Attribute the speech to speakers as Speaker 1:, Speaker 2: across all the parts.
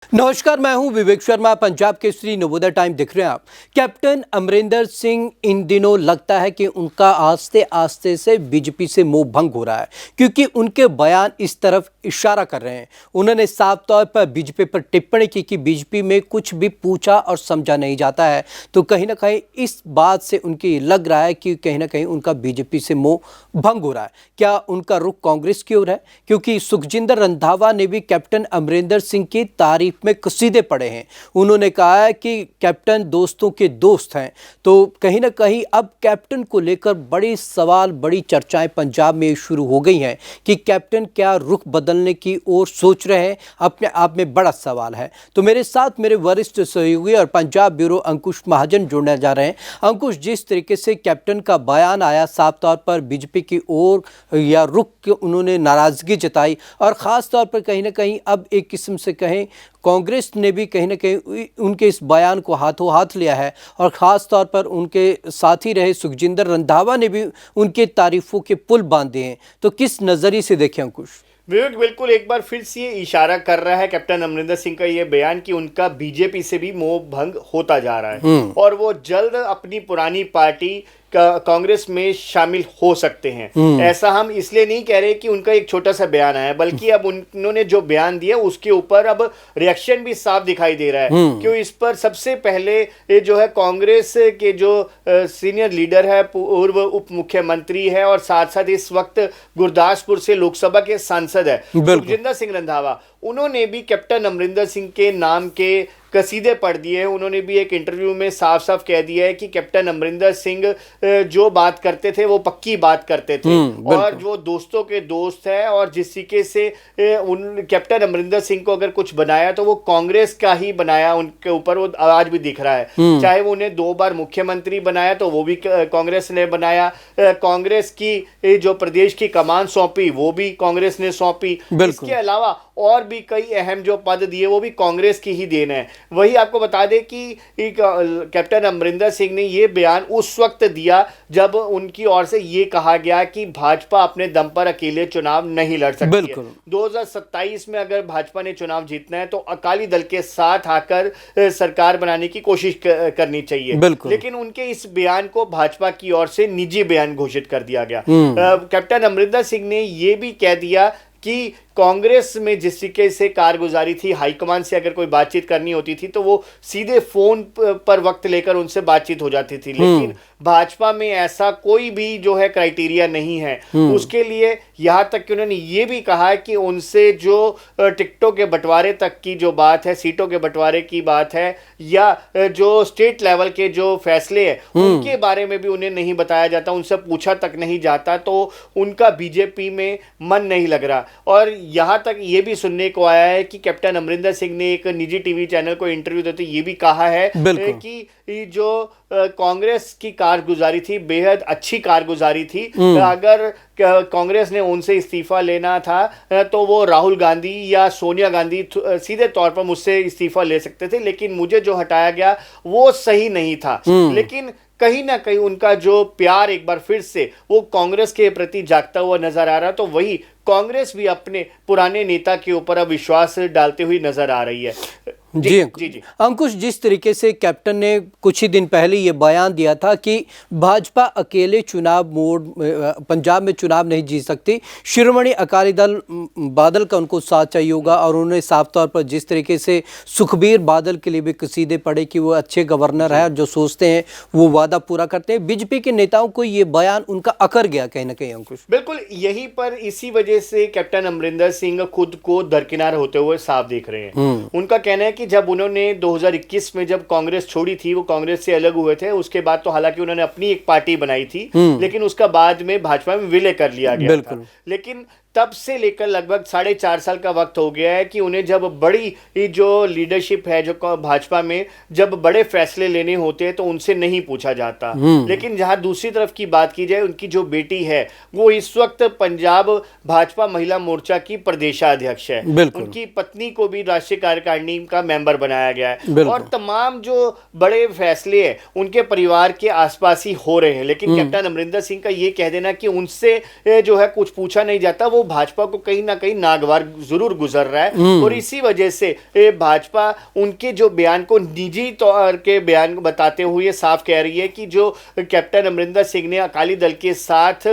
Speaker 1: नमस्कार, मैं हूं विवेक शर्मा। पंजाब केसरी नवोदय टाइम देख रहे हैं आप। कैप्टन अमरिंदर सिंह इन दिनों लगता है कि उनका आस्ते आस्ते से बीजेपी से मोह भंग हो रहा है, क्योंकि उनके बयान इस तरफ इशारा कर रहे हैं। उन्होंने साफ तौर पर बीजेपी पर टिप्पणी की कि बीजेपी में कुछ भी पूछा और समझा नहीं जाता है। तो कहीं ना कहीं इस बात से उनकी लग रहा है कि कहीं ना कहीं उनका बीजेपी से मोह भंग हो रहा है। क्या उनका रुख कांग्रेस की ओर है? क्योंकि सुखजिंदर रंधावा ने भी कैप्टन अमरिंदर सिंह की तारीफ में कसीदे पड़े हैं। उन्होंने कहा है कि कैप्टन दोस्तों के दोस्त हैं। तो कहीं ना कहीं अब कैप्टन को लेकर बड़ी सवाल, बड़ी चर्चाएं पंजाब में शुरू हो गई हैं कि कैप्टन क्या रुख बदलने की ओर सोच रहे हैं। अपने आप में बड़ा सवाल है। तो मेरे साथ मेरे वरिष्ठ सहयोगी और पंजाब ब्यूरो अंकुश महाजन जुड़ने जा रहे हैं। अंकुश, जिस तरीके से कैप्टन का बयान आया, साफ तौर पर बीजेपी की ओर या रुख की उन्होंने नाराजगी जताई, और ख़ास तौर पर कहीं ना कहीं अब एक किस्म से कहें कांग्रेस ने भी कहीं ना कहीं उनके इस बयान को हाथों हाथ लिया है, और ख़ास तौर पर उनके साथी रहे सुखजिंदर रंधावा ने भी उनके तारीफों के पुल बांधे हैं। तो किस नज़रिए से देखें अंकुश?
Speaker 2: विवेक, बिल्कुल एक बार फिर से ये इशारा कर रहा है कैप्टन अमरिंदर सिंह का ये बयान कि उनका बीजेपी से भी मोह भंग होता जा रहा है और वो जल्द अपनी पुरानी पार्टी कांग्रेस में शामिल हो सकते हैं। ऐसा हम इसलिए नहीं कह रहे कि उनका एक छोटा सा बयान आया, बल्कि अब उन्होंने जो बयान दिया उसके ऊपर अब रिएक्शन भी साफ दिखाई दे रहा है। क्यों इस पर सबसे पहले ये जो है कांग्रेस के जो सीनियर लीडर है, पूर्व उप मुख्यमंत्री है और साथ साथ इस वक्त गुरदासपुर से लोकसभा के सांसद है सुखजिंदर सिंह रंधावा, उन्होंने भी कैप्टन अमरिंदर सिंह के नाम के कसीदे पढ़ दिए हैं। उन्होंने भी एक इंटरव्यू में साफ साफ कह दिया है कि कैप्टन अमरिंदर सिंह जो बात करते थे वो पक्की बात करते थे और वो दोस्तों के दोस्त है, और जिस तरीके से उन कैप्टन अमरिंदर सिंह को अगर कुछ बनाया तो वो कांग्रेस का ही बनाया, उनके ऊपर वो आज भी दिख रहा है। चाहे वो उन्हें 2 बार मुख्यमंत्री बनाया तो वो भी कांग्रेस ने बनाया, कांग्रेस की जो प्रदेश की कमान सौंपी वो भी कांग्रेस ने सौंपी, इसके अलावा और भी कई अहम जो पद दिए वो भी कांग्रेस की ही देन है। वही आपको बता दें कि कैप्टन अमरिंदर सिंह ने ये बयान उस वक्त दिया जब उनकी ओर से ये कहा गया कि भाजपा अपने दम पर अकेले चुनाव नहीं लड़ सकती है। 2027 में अगर भाजपा ने चुनाव जीतना है तो अकाली दल के साथ आकर सरकार बनाने की कोशिश करनी चाहिए। लेकिन उनके इस बयान को भाजपा की ओर से निजी बयान घोषित कर दिया गया। कैप्टन अमरिंदर सिंह ने यह भी कह दिया कि कांग्रेस में जिस तरीके से कारगुजारी थी, हाईकमान से अगर कोई बातचीत करनी होती थी तो वो सीधे फोन पर वक्त लेकर उनसे बातचीत हो जाती थी, लेकिन भाजपा में ऐसा कोई भी जो है क्राइटेरिया नहीं है उसके लिए। यहाँ तक कि उन्होंने ये भी कहा कि उनसे जो टिकटों के बंटवारे तक की जो बात है, सीटों के बंटवारे की बात है, या जो स्टेट लेवल के जो फैसले हैं उनके बारे में भी उन्हें नहीं बताया जाता, उनसे पूछा तक नहीं जाता, तो उनका बीजेपी में मन नहीं लग रहा। और यहां तक ये भी सुनने को आया है कि कैप्टन अमरिंदर सिंह ने एक निजी टीवी चैनल को इंटरव्यू देते ये भी कहा है कि जो कांग्रेस की कारगुजारी थी बेहद अच्छी कारगुजारी थी, अगर कांग्रेस ने उनसे इस्तीफा लेना था तो वो राहुल गांधी या सोनिया गांधी सीधे तौर पर मुझसे इस्तीफा ले सकते थे, लेकिन मुझे जो हटाया गया वो सही नहीं था। लेकिन कहीं ना कहीं उनका जो प्यार एक बार फिर से वो कांग्रेस के प्रति जागता हुआ नजर आ रहा, तो वही कांग्रेस भी अपने पुराने नेता के ऊपर अब विश्वास डालते हुई नजर आ रही है।
Speaker 1: जी अंकुश, जिस तरीके से कैप्टन ने कुछ ही दिन पहले ये बयान दिया था कि भाजपा अकेले पंजाब में चुनाव नहीं जीत सकती, शिरोमणि अकाली दल बादल का उनको साथ चाहिए होगा, और उन्होंने साफ तौर पर जिस तरीके से सुखबीर बादल के लिए भी कसीदे पड़े कि वो अच्छे गवर्नर है और जो सोचते हैं वो वादा पूरा करते हैं, बीजेपी के नेताओं को ये बयान उनका अकर गया कहीं ना कहीं अंकुश।
Speaker 2: बिल्कुल यही पर इसी वजह से कैप्टन अमरिंदर सिंह खुद को दरकिनार होते हुए साफ देख रहे हैं। उनका कहना है कि जब उन्होंने 2021 में जब कांग्रेस छोड़ी थी, वो कांग्रेस से अलग हुए थे, उसके बाद तो हालांकि उन्होंने अपनी एक पार्टी बनाई थी, लेकिन उसका बाद में भाजपा में विलय कर लिया गया था। लेकिन तब से लेकर लगभग 4.5 साल का वक्त हो गया है कि उन्हें जब बड़ी जो लीडरशिप है जो भाजपा में, जब बड़े फैसले लेने होते हैं तो उनसे नहीं पूछा जाता। लेकिन जहां दूसरी तरफ की बात की जाए, उनकी जो बेटी है वो इस वक्त पंजाब भाजपा महिला मोर्चा की प्रदेशाध्यक्ष है, उनकी पत्नी को भी राष्ट्रीय कार्यकारिणी का मेंबर बनाया गया है, और तमाम जो बड़े फैसले हैं उनके परिवार के आसपास ही हो रहे हैं। लेकिन कैप्टन अमरिंदर सिंह का ये कह देना कि उनसे जो है कुछ पूछा नहीं जाता, वो वो भाजपा को कहीं ना कहीं नागवार जरूर गुजर रहा है। और इसी वजह से भाजपा उनके जो बयान को निजी तौर के बयान बताते हुए साफ कह रही है कि जो कैप्टन अमरिंदर सिंह ने अकाली दल के साथ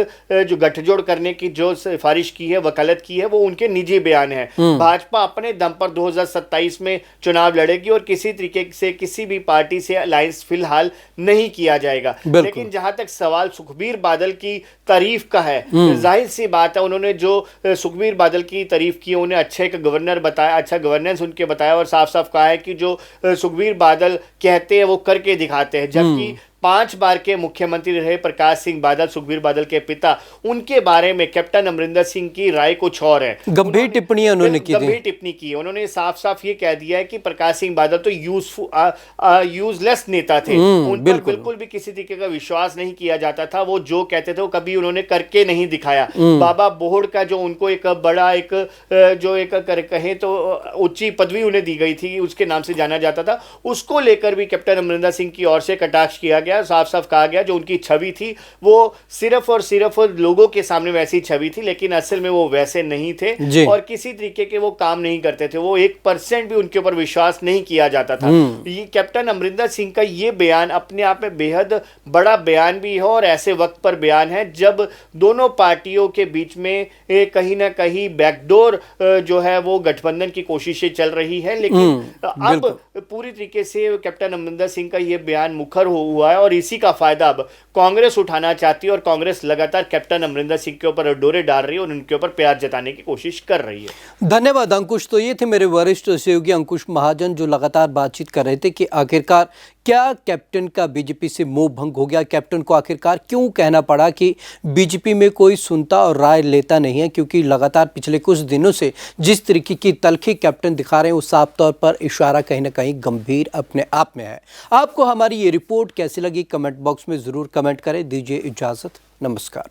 Speaker 2: जो गठजोड़ करने की जो सिफारिश की है, वकालत की है, वो उनके निजी बयान है। भाजपा अपने दम पर 2027 में चुनाव लड़ेगी और किसी तरीके से किसी भी पार्टी से अलायंस फिलहाल नहीं किया जाएगा। लेकिन जहां तक सवाल सुखबीर बादल की तारीफ का है, जाहिर सी बात है उन्होंने जो सुखबीर बादल की तारीफ की, उन्हें अच्छा एक गवर्नर बताया, अच्छा गवर्नेंस उनके बताया और साफ साफ कहा है कि जो सुखबीर बादल कहते हैं वो करके दिखाते हैं। जबकि 5 बार के मुख्यमंत्री रहे प्रकाश सिंह बादल, सुखबीर बादल के पिता, उनके बारे में कैप्टन अमरिंदर सिंह की राय कुछ और है।
Speaker 1: गंभीर टिप्पणियां उन्होंने की,
Speaker 2: गंभीर टिप्पणी की। उन्होंने साफ साफ ये कह दिया है कि प्रकाश सिंह बादल तो यूजलेस नेता थे, उन पर बिल्कुल भी किसी तरीके का विश्वास नहीं किया जाता था। वो जो कहते थे वो कभी उन्होंने करके नहीं दिखाया। बाबा बोहड़ का जो उनको एक बड़ा एक जो एक कहें तो ऊंची पदवी उन्हें दी गई थी, उसके नाम से जाना जाता था, उसको लेकर भी कैप्टन अमरिंदर सिंह की ओर से कटाक्ष किया गया। साफ साफ कहा गया जो उनकी छवि थी वो सिर्फ और सिर्फ लोगों के सामने वैसी छवि थी, लेकिन असल में वो वैसे नहीं थे और किसी तरीके के वो काम नहीं करते थे। वो 1% भी उनके ऊपर विश्वास नहीं किया जाता था। ये कैप्टन अमरिंदर सिंह का ये बयान अपने आप में बेहद बड़ा बयान भी है और ऐसे वक्त पर बयान है जब दोनों पार्टियों के बीच में कहीं ना कहीं बैकडोर जो है वो गठबंधन की कोशिशें चल रही है। लेकिन अब पूरी तरीके से कैप्टन अमरिंदर सिंह का ये बयान मुखर हुआ है और इसी का फायदा अब कांग्रेस उठाना चाहती है और कांग्रेस लगातार कैप्टन अमरिंदर सिंह के ऊपर डोरे डाल रही है और उनके ऊपर प्यार जताने की कोशिश कर रही है।
Speaker 1: धन्यवाद अंकुश। तो ये थे मेरे वरिष्ठ सहयोगी अंकुश महाजन जो लगातार बातचीत कर रहे थे कि आखिरकार क्या कैप्टन का बीजेपी से मोह भंग हो गया, कैप्टन को आखिरकार क्यों कहना पड़ा कि बीजेपी में कोई सुनता और राय लेता नहीं है, क्योंकि लगातार पिछले कुछ दिनों से जिस तरीके की तलखी कैप्टन दिखा रहे हैं वो साफ तौर पर इशारा कहीं ना कहीं गंभीर अपने आप में है। आपको हमारी ये रिपोर्ट कैसी लगी कमेंट बॉक्स में ज़रूर कमेंट करें। दीजिए इजाज़त, नमस्कार।